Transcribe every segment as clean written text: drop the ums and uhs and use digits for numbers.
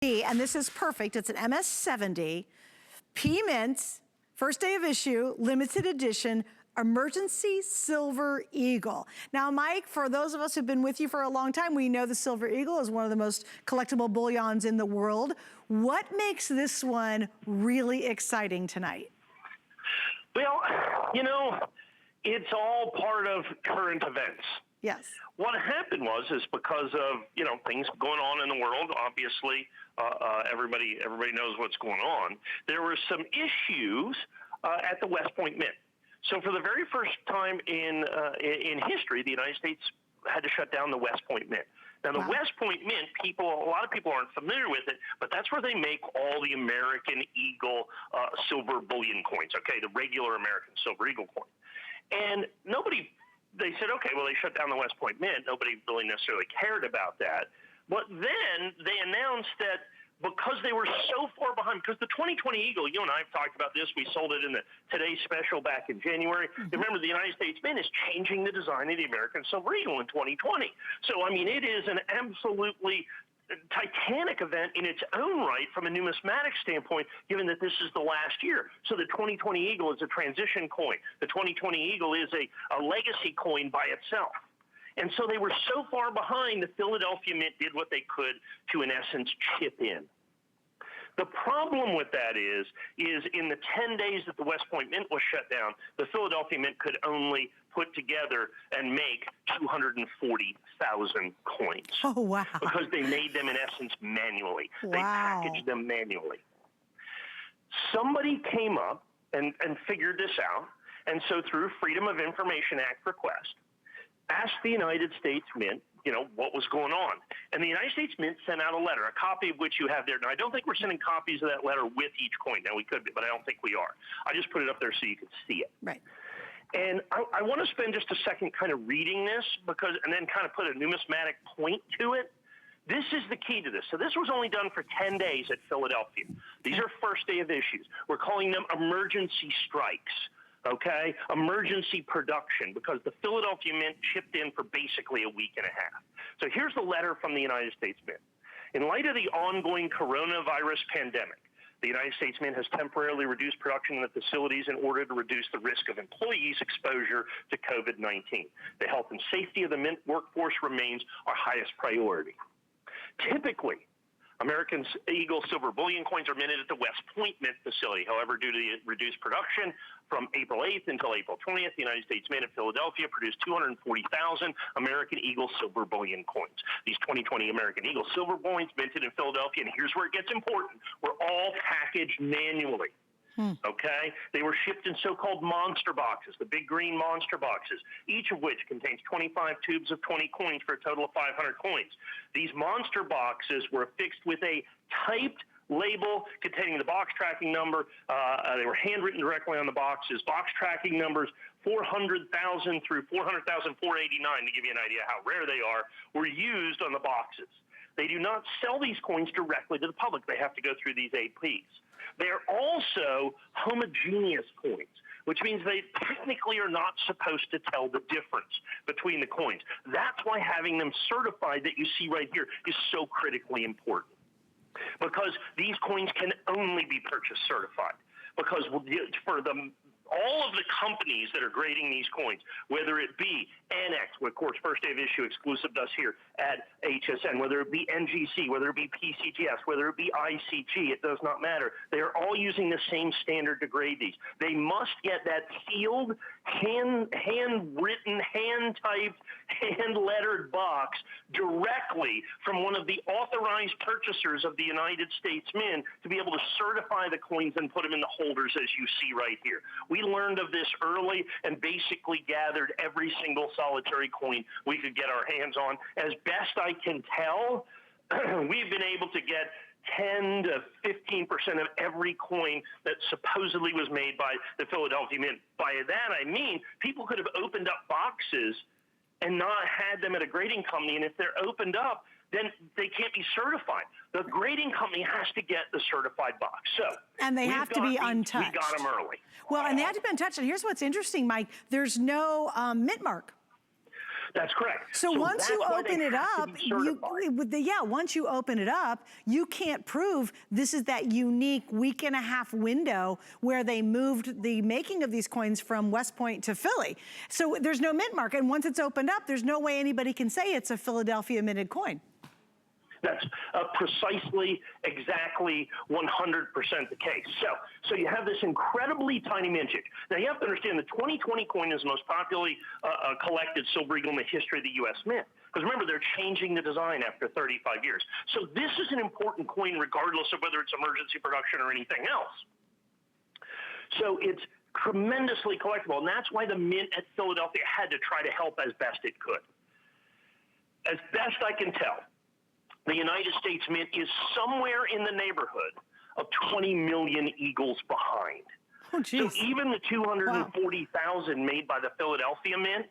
And this is perfect. It's an MS70 PMint, first day of issue, limited edition, emergency Silver Eagle. Now, Mike, for those of us who've been with you for a long time, we know the Silver Eagle is one of the most collectible bullions in the world. What makes this one really exciting tonight? Well, you know, it's all part of current events. Yes. What happened is because of, you know, things going on in the world, obviously, everybody knows what's going on. There were some issues at the West Point Mint. So for the very first time in history, the United States had to shut down the West Point Mint. Now, the West Point Mint, a lot of people aren't familiar with it, but that's where they make all the American Eagle silver bullion coins, okay, the regular American Silver Eagle coin. And they said, okay, well, they shut down the West Point Mint. Nobody really necessarily cared about that. But then they announced that because they were so far behind, because the 2020 Eagle, you and I have talked about this, we sold it in the Today Special back in January. Remember, the United States Mint is changing the design of the American Silver Eagle in 2020. So, I mean, it is an absolutely titanic event in its own right from a numismatic standpoint, given that this is the last year. So the 2020 Eagle is a transition coin. The 2020 Eagle is a legacy coin by itself. And so they were so far behind, the Philadelphia Mint did what they could to, in essence, chip in. The problem with that is in the 10 days that the West Point Mint was shut down, the Philadelphia Mint could only put together and make 240,000 coins. Oh, wow. Because they made them, in essence, manually. Wow. They packaged them manually. Somebody came up and figured this out, and so through Freedom of Information Act request, asked the United States Mint, you know, what was going on. And the United States Mint sent out a letter, a copy of which you have there. Now, I don't think we're sending copies of that letter with each coin. Now, we could be, but I don't think we are. I just put it up there so you could see it. Right. And I want to spend just a second kind of reading this, and then kind of put a numismatic point to it. This is the key to this. So this was only done for 10 days at Philadelphia. These are first day of issues. We're calling them emergency strikes. Okay, emergency production, because the Philadelphia Mint chipped in for basically a week and a half. So here's the letter from the United States Mint. In light of the ongoing coronavirus pandemic, the United States Mint has temporarily reduced production in the facilities in order to reduce the risk of employees' exposure to COVID-19. The health and safety of the Mint workforce remains our highest priority. Typically, American Eagle silver bullion coins are minted at the West Point Mint facility. However, due to the reduced production from April 8th until April 20th, the United States Mint of Philadelphia produced 240,000 American Eagle silver bullion coins. These 2020 American Eagle silver bullions minted in Philadelphia, and here's where it gets important, were all packaged manually. Okay? They were shipped in so-called monster boxes, the big green monster boxes, each of which contains 25 tubes of 20 coins for a total of 500 coins. These monster boxes were affixed with a typed label containing the box tracking number. They were handwritten directly on the boxes. Box tracking numbers 400,000 through 400,489, to give you an idea how rare they are, were used on the boxes. They do not sell these coins directly to the public. They have to go through these APs. They're also homogeneous coins, which means they technically are not supposed to tell the difference between the coins. That's why having them certified that you see right here is so critically important, because these coins can only be purchased certified. Because for all of the companies that are grading these coins, whether it be Annex, of course, first day of issue exclusive to us here at HSN, whether it be NGC, whether it be PCGS, whether it be ICG, it does not matter. They are all using the same standard to grade these. They must get that sealed, handwritten, hand-typed, hand-lettered box directly from one of the authorized purchasers of the United States Mint to be able to certify the coins and put them in the holders as you see right here. We learned of this early and basically gathered every single solitary coin we could get our hands on. As best I can tell, we've been able to get 10 to 15% of every coin that supposedly was made by the Philadelphia Mint. By that I mean people could have opened up boxes and not had them at a grading company, and if they're opened up, then they can't be certified. The grading company has to get the certified box. And they have to be untouched. We got them early. Well, and they have to be untouched. And here's what's interesting, Mike. There's no mint mark. That's correct. So once you open it up, once you open it up, you can't prove this is that unique week and a half window where they moved the making of these coins from West Point to Philly. So there's no mint mark, and once it's opened up, there's no way anybody can say it's a Philadelphia minted coin. That's precisely, exactly 100% the case. So you have this incredibly tiny mintage. Now you have to understand the 2020 coin is the most popularly collected silver eagle in the history of the U.S. Mint. Because remember, they're changing the design after 35 years. So this is an important coin regardless of whether it's emergency production or anything else. So it's tremendously collectible, and that's why the Mint at Philadelphia had to try to help as best it could. As best I can tell, the United States Mint is somewhere in the neighborhood of 20 million eagles behind. Oh, geez. So even the 240,000 made by the Philadelphia Mint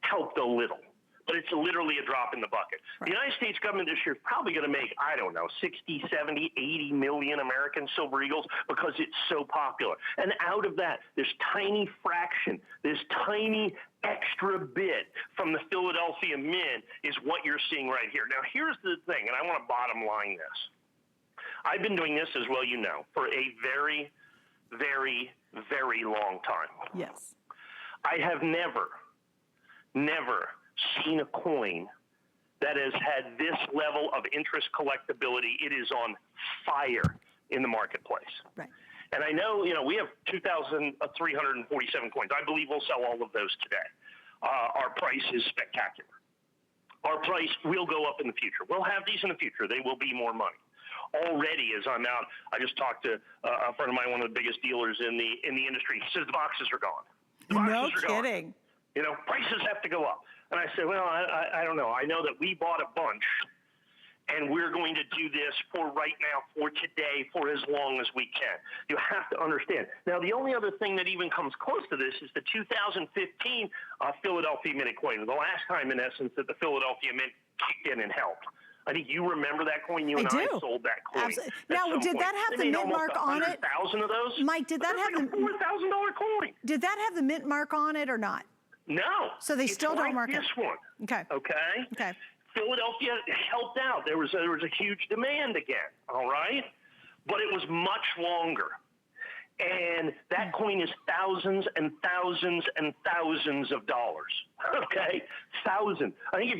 helped a little, but it's literally a drop in the bucket. Right. The United States government this year is probably going to make, I don't know, 60, 70, 80 million American silver eagles because it's so popular. And out of that, this tiny fraction, this tiny extra bit from the Philadelphia Mint is what you're seeing right here. Now, here's the thing, and I want to bottom line this. I've been doing this, as well you know, for a very, very, very long time. Yes. I have never seen a coin that has had this level of interest collectability. It is on fire in the marketplace. Right. And I know, we have 2,347 coins. I believe we'll sell all of those today. Our price is spectacular. Our price will go up in the future. We'll have these in the future. They will be more money. Already, as I'm out, I just talked to a friend of mine, one of the biggest dealers in the industry. He says the boxes are gone. No kidding. Prices have to go up. And I said, well, I don't know. I know that we bought a bunch, and we're going to do this for right now, for today, for as long as we can. You have to understand. Now, the only other thing that even comes close to this is the 2015 Philadelphia Mint coin, the last time, in essence, that the Philadelphia Mint kicked in and helped. I think you remember that coin. You and I sold that coin. Absolutely. Now, did that have the mint mark on it? 100,000 of those. Mike, did that have the $4,000 coin? Did that have the mint mark on it or not? No. So they still don't mark it. This one. Okay. Okay. Philadelphia helped out. There was a huge demand again. All right, but it was much longer. And that coin is thousands and thousands and thousands of dollars. Okay, thousands. I think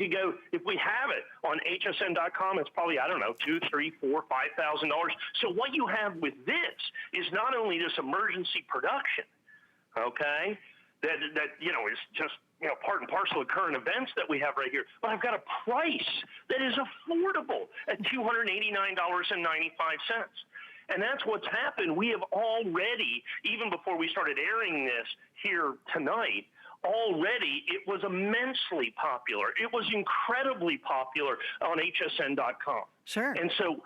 if we have it on hsn.com, it's probably, I don't know, $2,000, $3,000, $4,000, $5,000. So what you have with this is not only this emergency production, okay, that is just part and parcel of current events that we have right here, but I've got a price that is affordable at $289.95. And that's what's happened. We have already, even before we started airing this here tonight, already it was immensely popular. It was incredibly popular on hsn.com. Sure. And so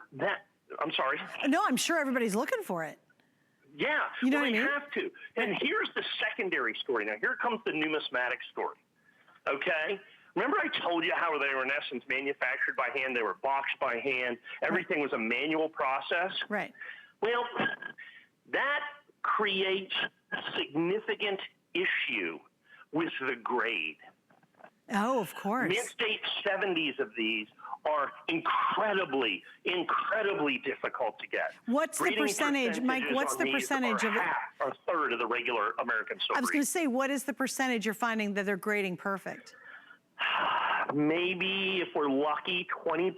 I'm sorry. No, I'm sure everybody's looking for it. Yeah, you know what I mean? They have to. And here's the secondary story. Now, here comes the numismatic story. Okay? Remember I told you how they were, in essence, manufactured by hand? They were boxed by hand. Everything was a manual process. Right. Well, that creates a significant issue with the grade. Oh, of course. Mint State 70s of these are incredibly, incredibly difficult to get. What's the percentage, Mike? What's the percentage of it? Half or a third of the regular American silver. I was going to say, what is the percentage you're finding that they're grading perfect? Maybe, if we're lucky, 20%.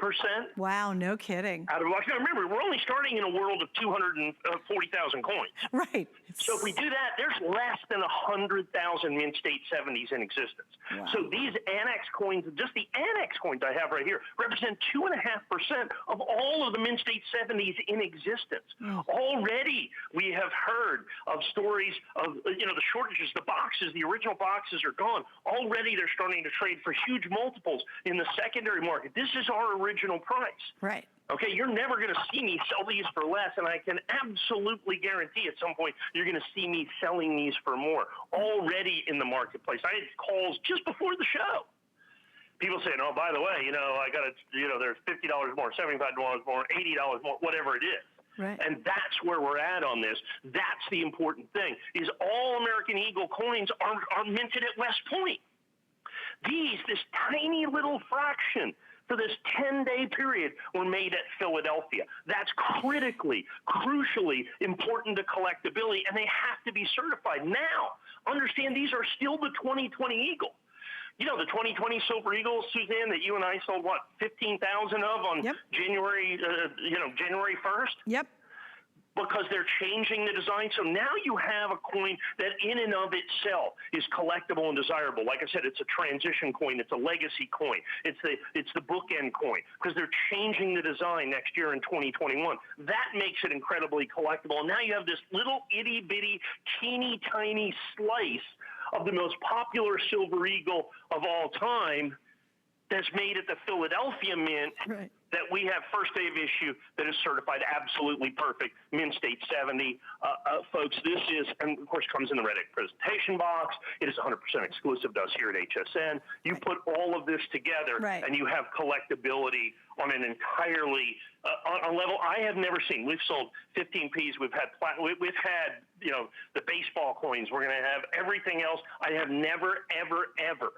Wow, no kidding. Out of luck. Now, remember, we're only starting in a world of 240,000 coins. Right. So if we do that, there's less than 100,000 Mint State 70s in existence. Wow. So these annex coins, just the annex coins I have right here, represent 2.5% of all of the Mint State 70s in existence. Oh. Already, we have heard of stories of, the shortages, the boxes, the original boxes are gone. Already, they're starting to trade for huge multiples in the secondary market. This is our original price. Right. Okay, you're never going to see me sell these for less, and I can absolutely guarantee at some point you're going to see me selling these for more already in the marketplace. I had calls just before the show. People saying, oh, by the way, I got to, there's $50 more, $75 more, $80 more, whatever it is. Right. And that's where we're at on this. That's the important thing, is all American Eagle coins are minted at West Point. this tiny little fraction for this 10-day period were made at Philadelphia. That's crucially important to collectability, and they have to be certified. Now, understand these are still the 2020 Eagle. You know, the 2020 Silver Eagle, Suzanne, that you and I sold, what, 15,000 of on January 1st? Yep. Because they're changing the design. So now you have a coin that in and of itself is collectible and desirable. Like I said, it's a transition coin. It's a legacy coin. It's the bookend coin because they're changing the design next year in 2021. That makes it incredibly collectible. And now you have this little itty-bitty, teeny tiny slice of the most popular Silver Eagle of all time that's made at the Philadelphia Mint that we have first day of issue that is certified absolutely perfect, Mint State 70. Folks, this is, and of course comes in the red egg presentation box. It is 100% exclusive to us here at HSN. You put all of this together and you have collectability on an entirely, on a level I have never seen. We've sold 15 Ps, we've had you know, the baseball coins, we're gonna have everything else. I have never, ever, ever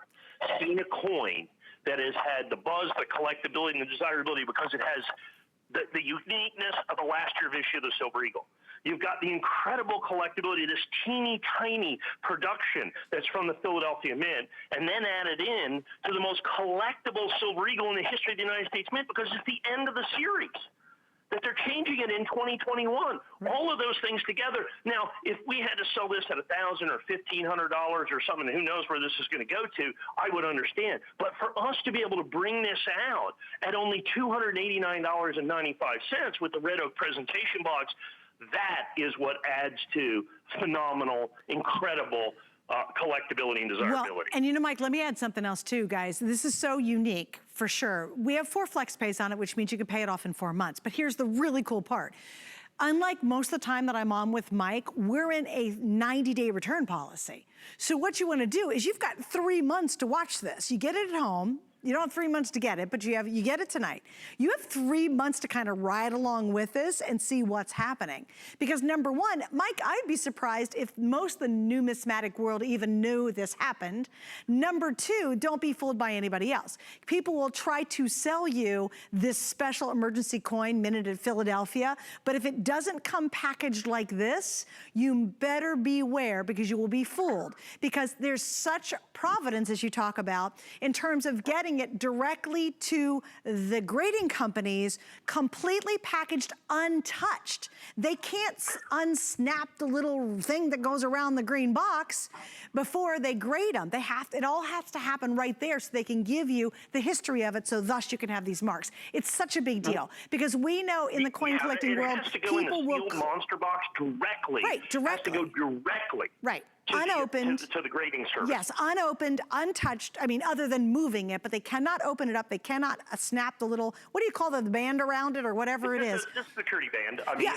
seen a coin that has had the buzz, the collectability, and the desirability because it has the uniqueness of the last year of issue of the Silver Eagle. You've got the incredible collectability, this teeny tiny production that's from the Philadelphia Mint, and then added in to the most collectible Silver Eagle in the history of the United States Mint because it's the end of the series. That they're changing it in 2021. All of those things together. Now, if we had to sell this at $1,000 or $1,500 or something, who knows where this is going to go to, I would understand. But for us to be able to bring this out at only $289.95 with the red oak presentation box, that is what adds to phenomenal, incredible collectability and desirability. Well, and you know, Mike, let me add something else too, guys. This is so unique, for sure. We have 4 flex pays on it, which means you can pay it off in 4 months. But here's the really cool part. Unlike most of the time that I'm on with Mike, we're in a 90-day return policy. So what you want to do is you've got 3 months to watch this. You get it at home. You don't have 3 months to get it, but you get it tonight. You have 3 months to kind of ride along with this and see what's happening. Because number one, Mike, I'd be surprised if most of the numismatic world even knew this happened. Number two, don't be fooled by anybody else. People will try to sell you this special emergency coin minted at Philadelphia, but if it doesn't come packaged like this, you better beware because you will be fooled. Because there's such providence, as you talk about, in terms of getting it directly to the grading companies, completely packaged, untouched. They can't unsnap the little thing that goes around the green box before they grade them. It all has to happen right there so they can give you the history of it, so thus you can have these marks. It's such a big deal because we know in the coin collecting world, people will monster box directly. Right, directly. It has to go directly. Right. To unopened. to the grading service. Yes, unopened, untouched, I mean, other than moving it, but they cannot open it up. They cannot snap the little, what do you call the band around it or whatever it is? It's a security band. I mean,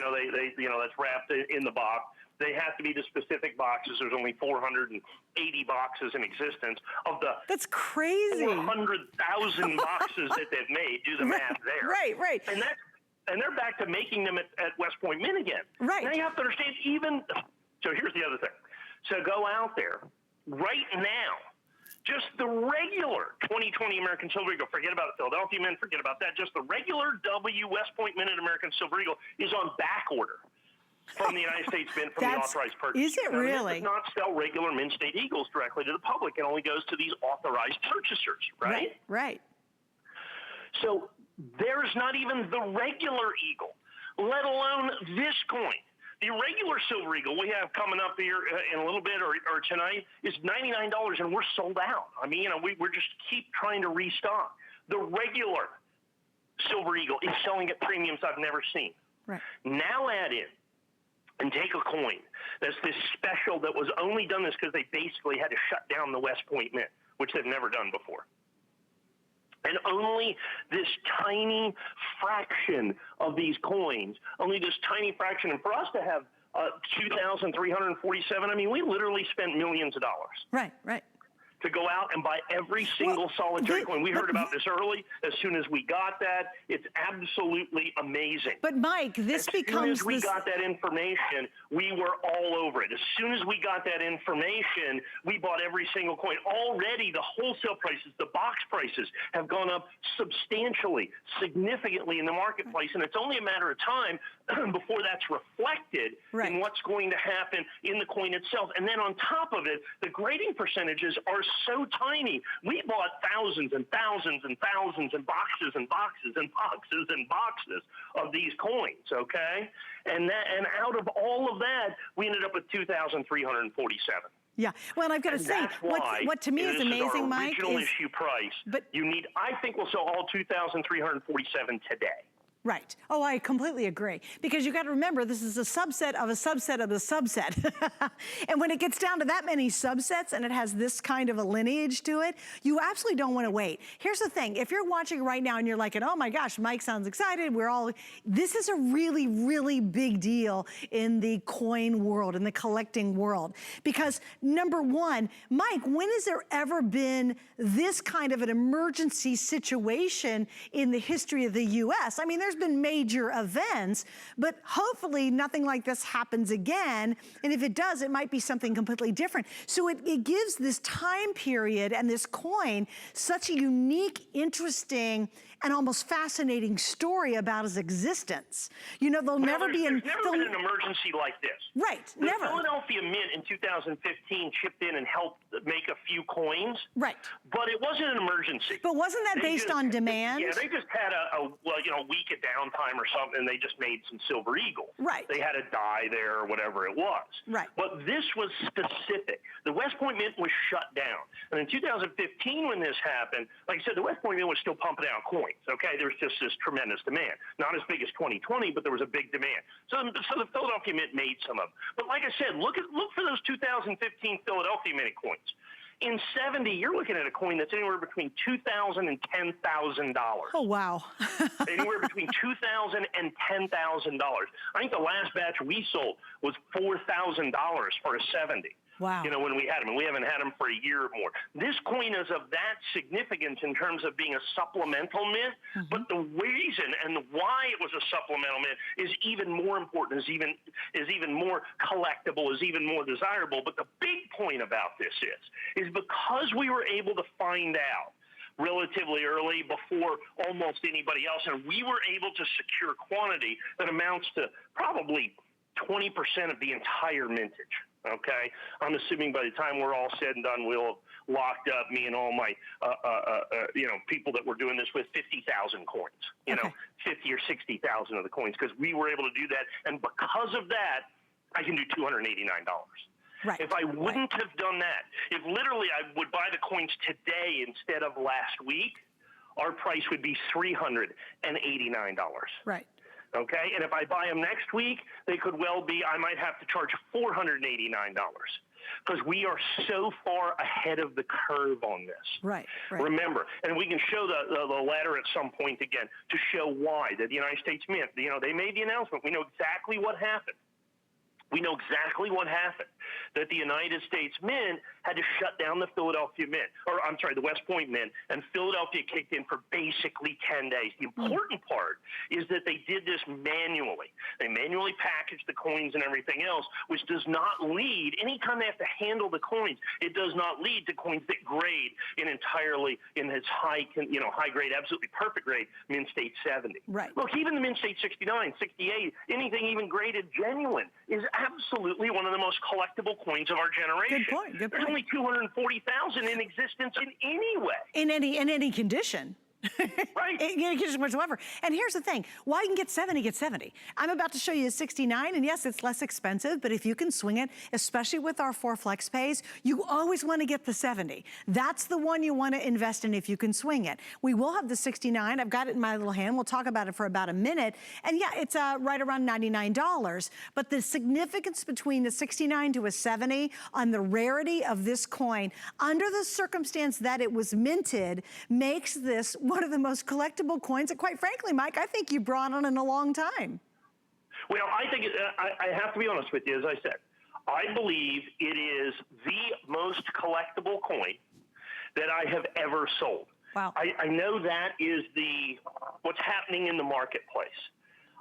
you know, that's wrapped in the box. They have to be the specific boxes. There's only 480 boxes in existence of the That's crazy. 400,000 boxes that they've made. Do the math there. Right. And they're back to making them at West Point Mint again. Right. Now you have to understand so here's the other thing. So go out there right now, just the regular 2020 American Silver Eagle, forget about the Philadelphia Mint, forget about that, just the regular West Point Minted American Silver Eagle is on back order from the United States Mint from the authorized purchaser. Is it really? It does not sell regular Mint State Eagles directly to the public. It only goes to these authorized purchasers, right? Right. So there's not even the regular Eagle, let alone this coin. The regular Silver Eagle we have coming up here in a little bit or tonight is $99 and we're sold out. I mean, you know, we're just keep trying to restock. The regular Silver Eagle is selling at premiums I've never seen. Right. Now add in and take a coin that's this special that was only done this because they basically had to shut down the West Point Mint, which they've never done before. And only this tiny fraction of these coins, only this tiny fraction. And for us to have 2,347, I mean, we literally spent millions of dollars. Right. to go out and buy every single solitary coin. We heard about this early. As soon as we got that, it's absolutely amazing. But Mike, this becomes as soon as we got that information, we were all over it. As soon as we got that information, we bought every single coin. Already, the wholesale prices, the box prices, have gone up substantially, significantly in the marketplace, and it's only a matter of time before that's reflected in what's going to happen in the coin itself. And then on top of it, the grading percentages are so tiny. We bought thousands and thousands and thousands and boxes and boxes and boxes and boxes of these coins, okay? And out of all of that, we ended up with 2,347. Yeah, well, I've got to say, what to me is amazing, Mike, is original issue price. But I think we'll sell all 2,347 today. Right. Oh, I completely agree. Because you got to remember, this is a subset of a subset of a subset. And when it gets down to that many subsets and it has this kind of a lineage to it, you absolutely don't want to wait. Here's the thing. If you're watching right now and you're like, oh my gosh, Mike sounds excited. This is a really, really big deal in the coin world, in the collecting world. Because number one, Mike, when has there ever been this kind of an emergency situation in the history of the U.S.? I mean, there's been major events, but hopefully nothing like this happens again. And if it does, it might be something completely different. So it gives this time period and this coin such a unique, interesting, and almost fascinating story about his existence. You know, there's never been an emergency like this. Right, never. The Philadelphia Mint in 2015 chipped in and helped make a few coins. Right. But it wasn't an emergency. But wasn't that based on demand? Yeah, they just had a week of downtime or something, and they just made some silver eagles. Right. They had a die there or whatever it was. Right. But this was specific. The West Point Mint was shut down. And in 2015 when this happened, like I said, the West Point Mint was still pumping out coins. Okay, there was just this tremendous demand. Not as big as 2020, but there was a big demand. So the Philadelphia Mint made some of them. But like I said, look for those 2015 Philadelphia Mint coins. In 70, you're looking at a coin that's anywhere between $2,000 and $10,000. Oh, wow. Anywhere between $2,000 and $10,000. I think the last batch we sold was $4,000 for a 70. Wow. You know, when we had them, and we haven't had them for a year or more. This coin is of that significance in terms of being a supplemental mint, but the reason and why it was a supplemental mint is even more important, is even more collectible, is even more desirable. But the big point about this is because we were able to find out relatively early before almost anybody else, and we were able to secure quantity that amounts to probably 20% of the entire mintage. Okay, I'm assuming by the time we're all said and done, we'll have locked up, me and all my, people that we're doing this with, 50,000 coins. You know, 50 or 60,000 of the coins, because we were able to do that, and because of that, I can do $289. Right. If I wouldn't have done that, if literally I would buy the coins today instead of last week, our price would be $389. Right. Okay, and if I buy them next week, they could well be, I might have to charge $489 because we are so far ahead of the curve on this. Right. Remember, and we can show the ladder at some point again to show why that the United States Mint, they made the announcement. We know exactly what happened. We know exactly what happened, that the United States Mint had to shut down the Philadelphia Mint, the West Point Mint, and Philadelphia kicked in for basically 10 days. The important part is that they did this manually. They manually packaged the coins and everything else, which does not lead, anytime they have to handle the coins, it does not lead to coins that grade in its high grade, absolutely perfect grade, Mint State 70. Right. Look, even the Mint State 69, 68, anything even graded genuine is absolutely one of the most collectible coins of our generation. Good point. There's only 240,000 in existence in any way. In any condition. Right. In any condition whatsoever. And here's the thing. Why you can get 70, get 70. I'm about to show you a 69, and yes, it's less expensive, but if you can swing it, especially with our 4 flex pays, you always want to get the 70. That's the one you want to invest in if you can swing it. We will have the 69. I've got it in my little hand. We'll talk about it for about a minute. And yeah, it's right around $99. But the significance between the 69 to a 70 on the rarity of this coin, under the circumstance that it was minted, makes this one of the most collectible coins that, quite frankly, Mike, I think you brought on in a long time. Well, I think, I have to be honest with you, as I said, I believe it is the most collectible coin that I have ever sold. Wow. I know that is what's happening in the marketplace.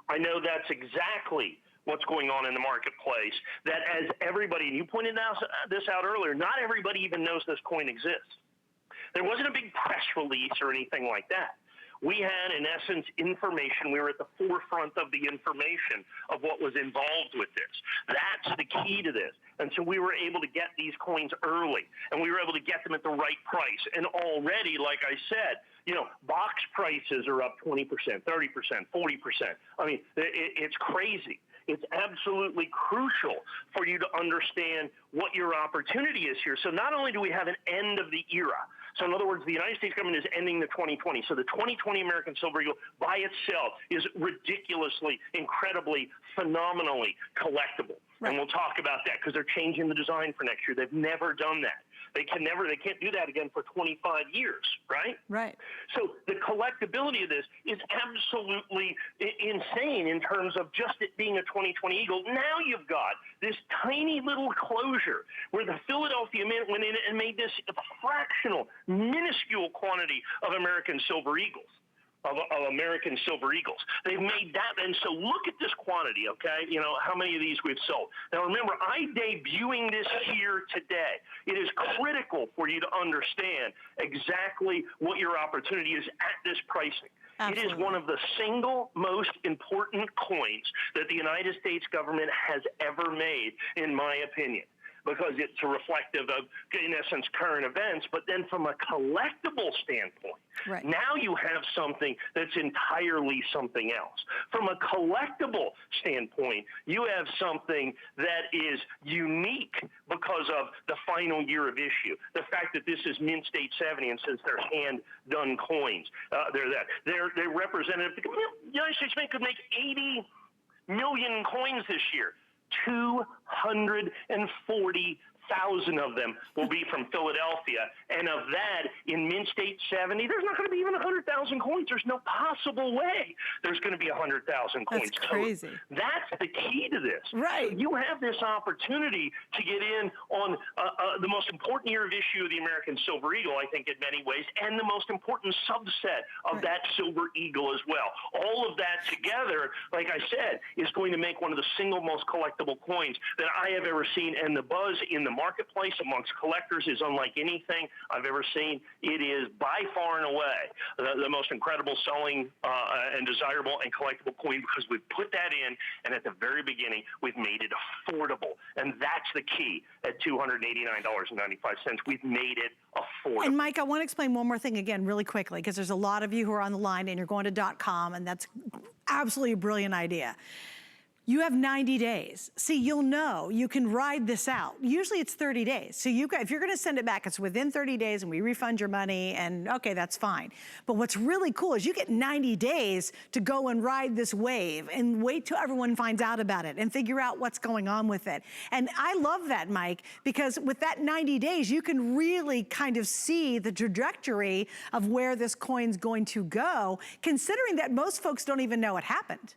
I know that's exactly what's going on in the marketplace, that as everybody, and you pointed this out earlier, not everybody even knows this coin exists. There wasn't a big press release or anything like that. We had, in essence, information. We were at the forefront of the information of what was involved with this. That's the key to this. And so we were able to get these coins early, and we were able to get them at the right price. And already, like I said, box prices are up 20%, 30%, 40%. I mean, it's crazy. It's absolutely crucial for you to understand what your opportunity is here. So not only do we have an end of the era, so in other words, the United States government is ending the 2020. So the 2020 American Silver Eagle by itself is ridiculously, incredibly, phenomenally collectible. Right. And we'll talk about that because they're changing the design for next year. They've never done that. They can't do that again for 25 years, right? Right. So the collectability of this is absolutely insane in terms of just it being a 2020 Eagle. Now you've got this tiny little closure where the Philadelphia Mint went in and made this fractional, minuscule quantity of American Silver Eagles. Of American Silver Eagles. They've made that, and so look at this quantity, okay? How many of these we've sold. Now remember, I'm debuting this here today. It is critical for you to understand exactly what your opportunity is at this pricing. Absolutely. It is one of the single most important coins that the United States government has ever made, in my opinion, because it's a reflective of, in essence, current events. But then from a collectible standpoint, right. Now you have something that's entirely something else. From a collectible standpoint, you have something that is unique because of the final year of issue. The fact that this is Mint State 70, and since they're hand-done coins, they're representative. The United States Mint could make 80 million coins this year. 240,000 of them will be from Philadelphia, and of that, in Mint State 70, there's not going to be even 100,000 coins. There's no possible way there's going to be 100,000 coins. That's crazy. So that's the key to this. Right. You have this opportunity to get in on the most important year of issue of the American Silver Eagle, I think, in many ways, and the most important subset of that Silver Eagle as well. All of that together, like I said, is going to make one of the single most collectible coins that I have ever seen, and the buzz in the marketplace amongst collectors is unlike anything I've ever seen. It is by far and away the most incredible selling and desirable and collectible coin, because we've put that in, and at the very beginning, we've made it affordable. And that's the key at $289.95. We've made it affordable. And Mike, I want to explain one more thing again really quickly, because there's a lot of you who are on the line and you're going to .com, and that's absolutely a brilliant idea. You have 90 days. See, you'll know you can ride this out. Usually it's 30 days. So if you're gonna send it back, it's within 30 days and we refund your money, and okay, that's fine. But what's really cool is you get 90 days to go and ride this wave and wait till everyone finds out about it and figure out what's going on with it. And I love that, Mike, because with that 90 days, you can really kind of see the trajectory of where this coin's going to go, considering that most folks don't even know it happened.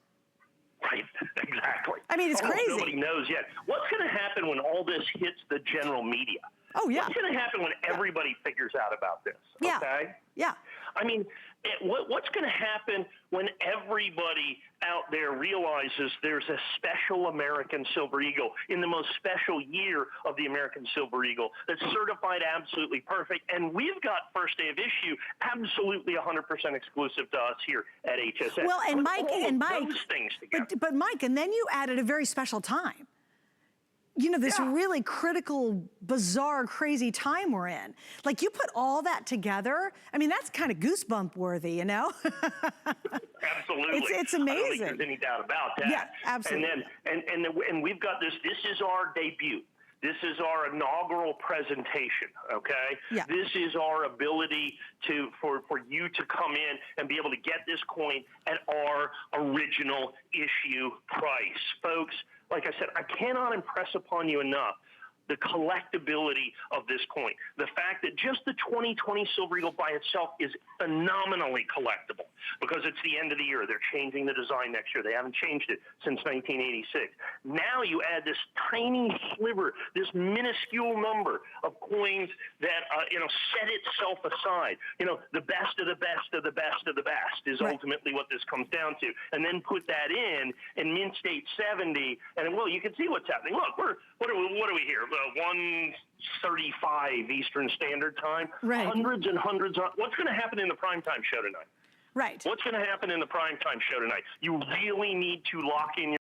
Right, exactly. I mean, it's crazy. Nobody knows yet. What's going to happen when all this hits the general media? Oh, yeah. What's going to happen when everybody figures out about this? Yeah. Okay? Yeah. I mean, what's going to happen when everybody out there realizes there's a special American Silver Eagle in the most special year of the American Silver Eagle that's certified absolutely perfect, and we've got first day of issue absolutely 100% exclusive to us here at HSN. Well, and Mike, those things together. But Mike, and then you added a very special time. You know, this really critical, bizarre, crazy time we're in. Like, you put all that together, I mean, that's kind of goosebump worthy, you know? Absolutely. It's amazing. I don't think there's any doubt about that. Yeah, absolutely. And we've got this is our debut. This is our inaugural presentation, okay? Yeah. This is our ability for you to come in and be able to get this coin at our original issue price. Folks, like I said, I cannot impress upon you enough the collectability of this coin. The fact that just the 2020 Silver Eagle by itself is phenomenally collectible because it's the end of the year. They're changing the design next year. They haven't changed it since 1986. Now you add this tiny sliver, this minuscule number of coins that, set itself aside. The best of the best of the best of the best is ultimately what this comes down to. And then put that in Mint State 70, and well, you can see what's happening. Look, what are we here? 1:35 Eastern Standard Time. Right. Hundreds and hundreds of. What's going to happen in the primetime show tonight? Right. What's going to happen in the primetime show tonight? You really need to lock in your